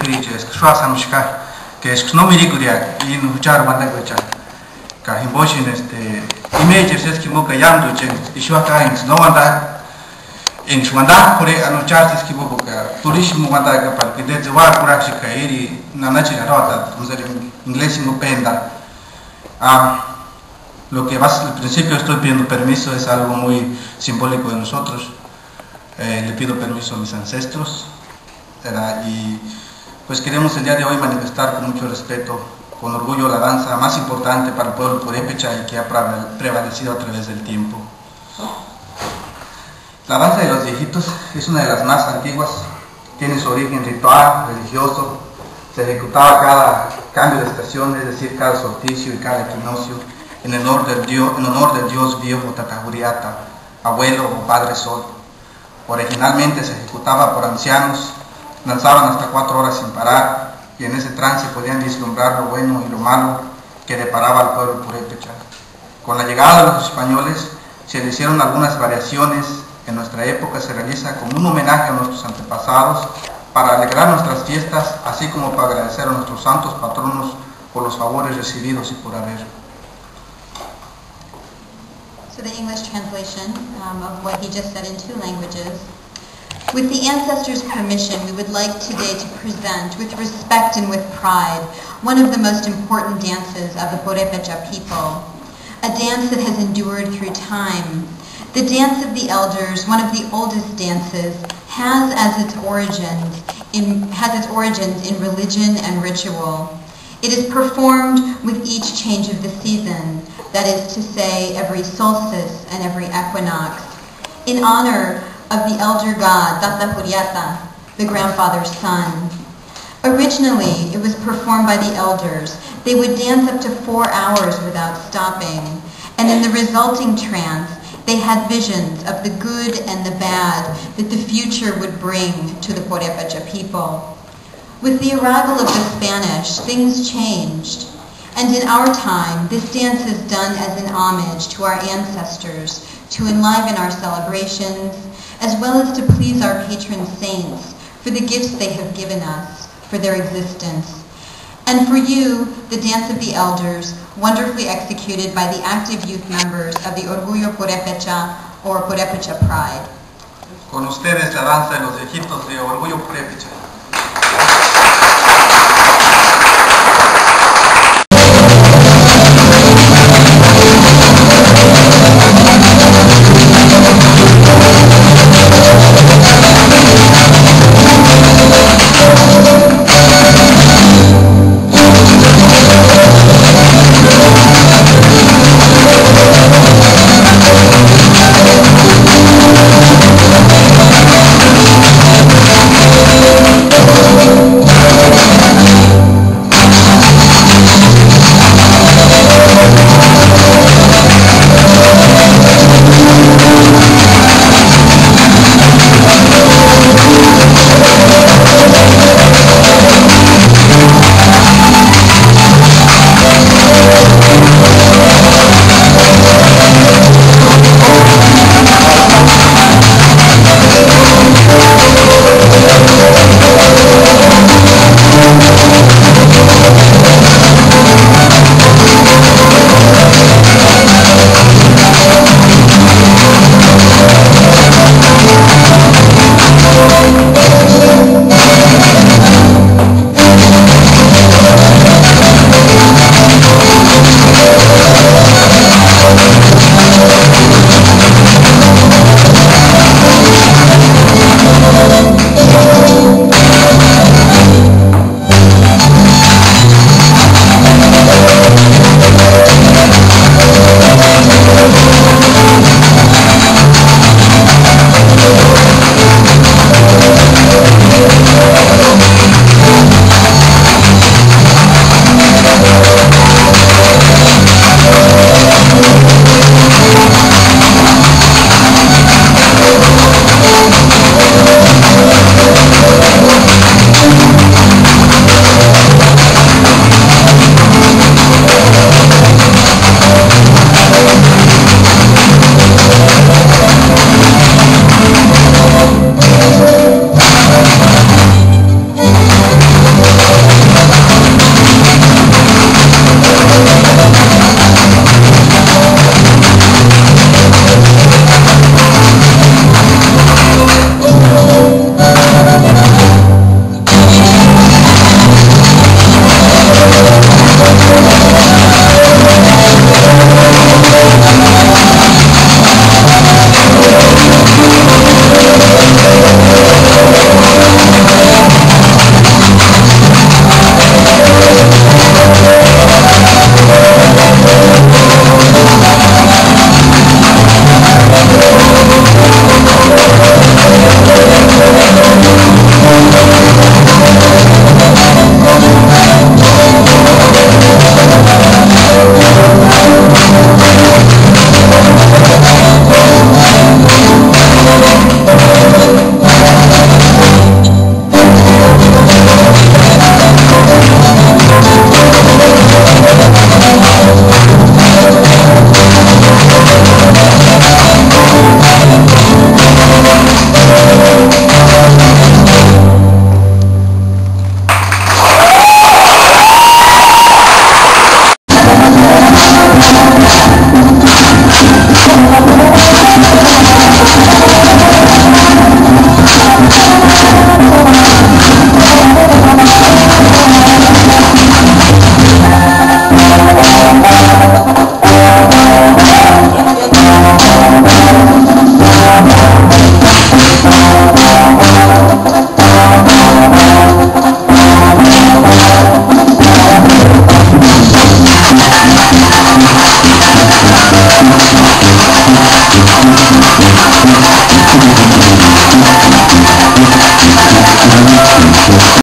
referirse es que suasamshka que es no miriguria y no char banda gocha ka himboshin images es que muka yamdo chen ishwaka en no anda en shwanda kore anuchar es que muka turismo banda ka para que de war praktika eri nanachi la rota inglés no penda lo que al principio estoy pidiendo permiso es algo muy simbólico de nosotros. Le pido permiso a mis ancestros y pues queremos el día de hoy manifestar con mucho respeto, con orgullo, la danza más importante para el pueblo purépecha y que ha prevalecido a través del tiempo. La danza de los viejitos es una de las más antiguas, tiene su origen ritual, religioso, se ejecutaba cada cambio de estación, es decir, cada solsticio y cada equinoccio, en honor del dios viejo Tatahuriata, abuelo o padre sol. Originalmente se ejecutaba por ancianos, danzaban hasta 4 horas sin parar y en ese trance podían vislumbrar lo bueno y lo malo que deparaba al pueblo purépecha. Con la llegada de los españoles se le hicieron algunas variaciones. En nuestra época se realiza como un homenaje a nuestros antepasados para alegrar nuestras fiestas, así como para agradecer a nuestros santos patronos por los favores recibidos y por haber. So the English translation of what he just said in 2 languages. With the ancestors' permission, we would like today to present, with respect and with pride, one of the most important dances of the Purépecha people, a dance that has endured through time. The dance of the elders, one of the oldest dances, has its origins in religion and ritual. It is performed with each change of the season, that is to say, every solstice and every equinox, in honor of the elder god, Tatahuriata, the grandfather's son. Originally, it was performed by the elders. They would dance up to 4 hours without stopping, and in the resulting trance, they had visions of the good and the bad that the future would bring to the Purépecha people. With the arrival of the Spanish, things changed, and in our time, this dance is done as an homage to our ancestors, to enliven our celebrations, as well as to please our patron saints for the gifts they have given us, for their existence. And for you, the dance of the elders, wonderfully executed by the active youth members of the Orgullo P'Urhepecha or P'Urhepecha Pride. Con ustedes la danza de los viejitos de Orgullo P'Urhepecha. Flores-Quin.